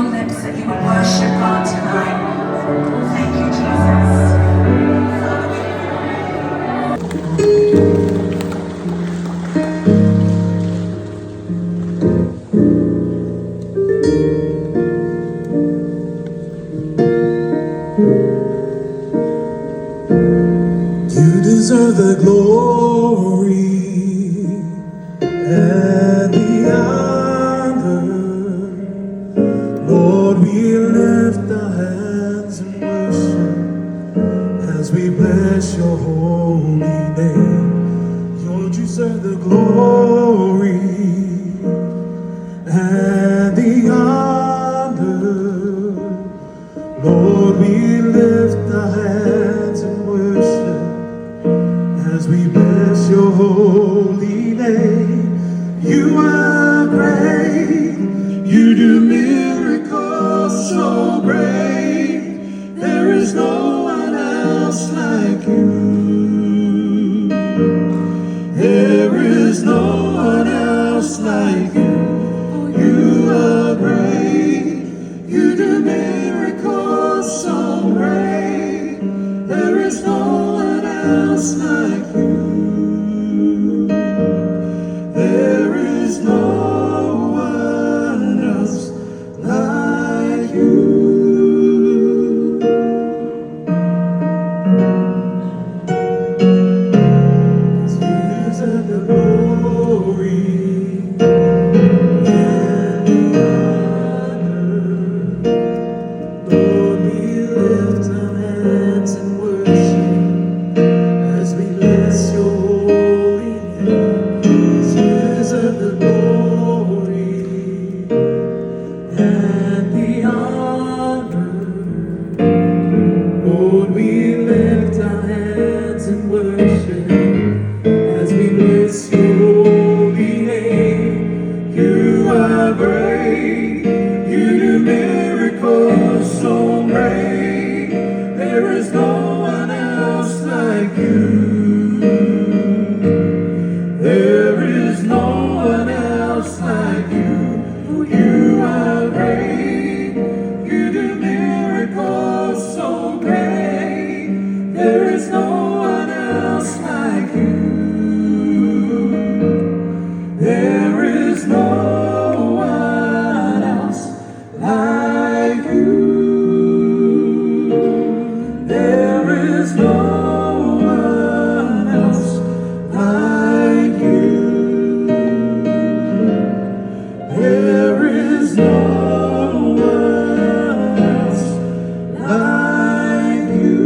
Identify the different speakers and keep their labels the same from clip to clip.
Speaker 1: your lips that you would worship God tonight. Thank you, Jesus.
Speaker 2: You deserve the glory and the honor. Lord, we lift our hands in worship as we bless your holy name. Lord, you deserve the glory and the honor. Lord, we lift our hands in worship as we bless your holy name. You are great, you do miracles so great. There is no one else like you. There is no one else like you. You are great, you do miracles so great. There is no one else like you. There is no one else like you. Jesus of the glory and the honor. Lord, we lift our hands in worship as we bless your holy name. Jesus of the glory and the honor. Lord, we lift our hands in worship as we bless your holy name. You are great, you do miracles so great. There is no one else like you. There is no one else like you. You are great, you do miracles so great. There is no one else like you. There is no one else like you. There is no one else like you. There is no one else like you.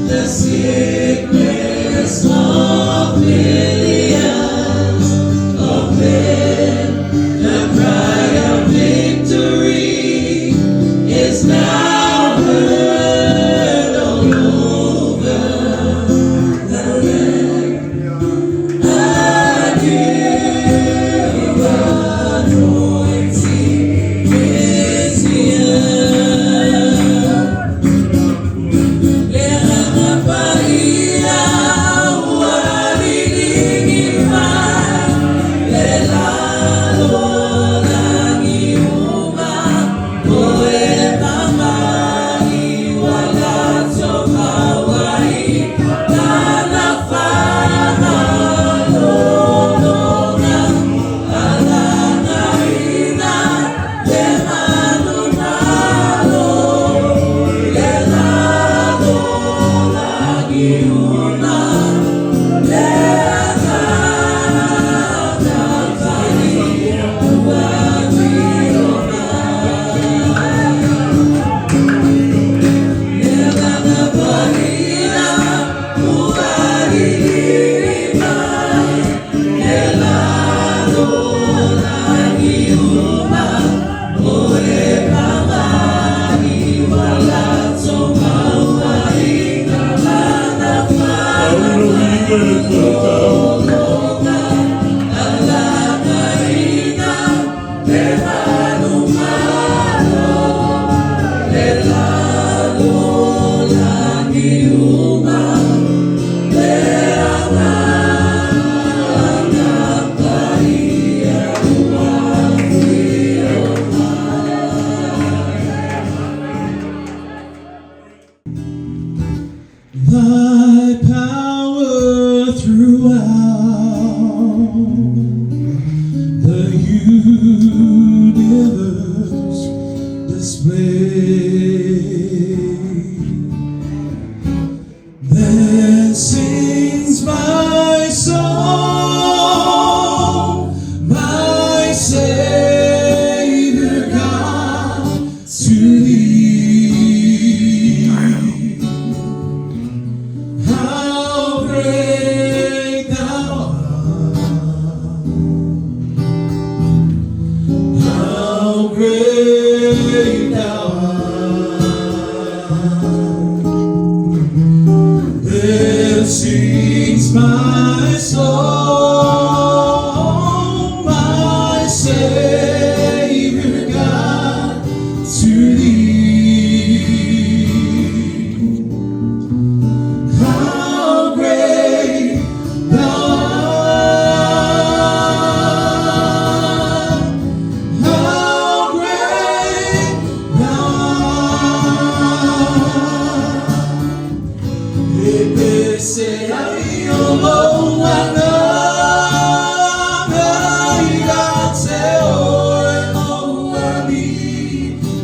Speaker 3: The sickness of millions of men, the cry of victory is now heard all over the land. A new anointing is here.
Speaker 2: Thy power throughout the universe display. Then sings my soul, my Savior God, to thee. How great thou art! How great thou art! Then sings my soul, my Savior God, to thee. How great thou art! How great thou art! Epese ayolo wana igate oeno ami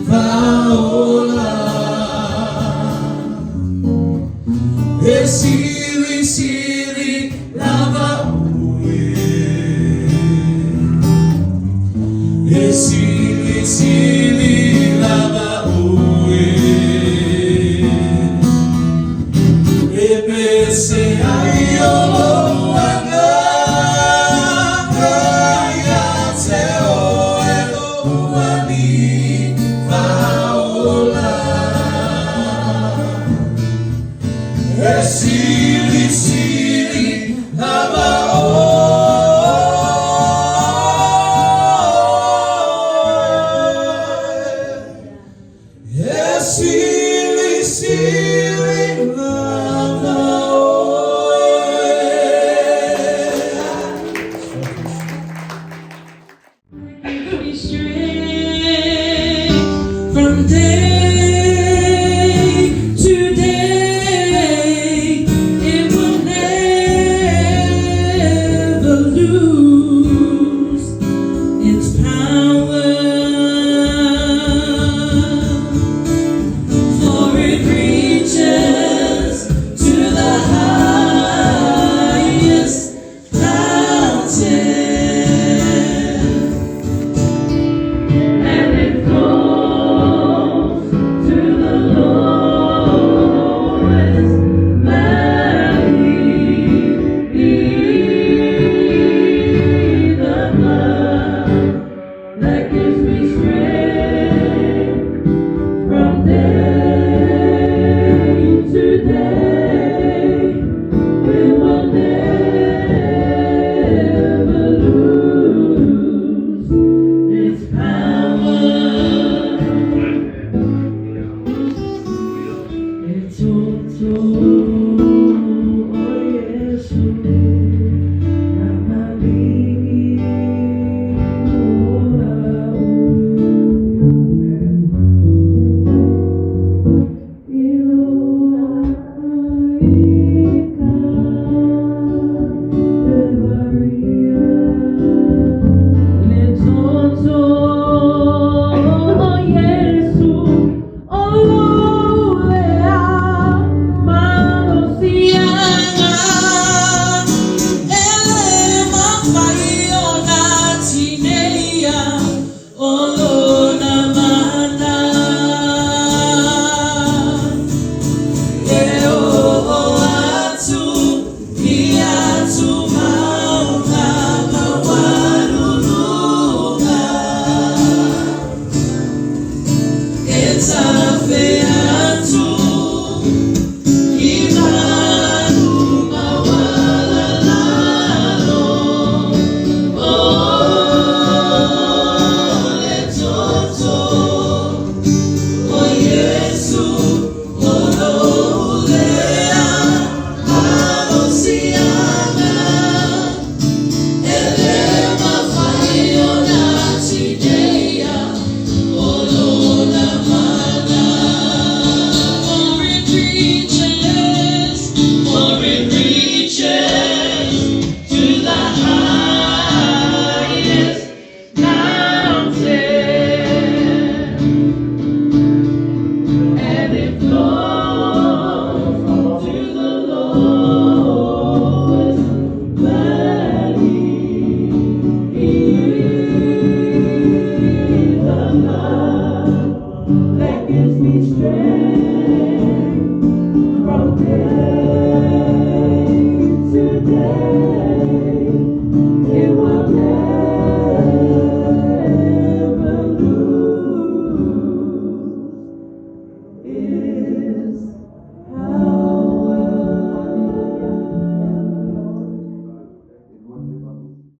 Speaker 2: vaola. Esili sili lava ue. Esili sili lava ue. Epese ayolo wana ayate oelo ami vaola. Esili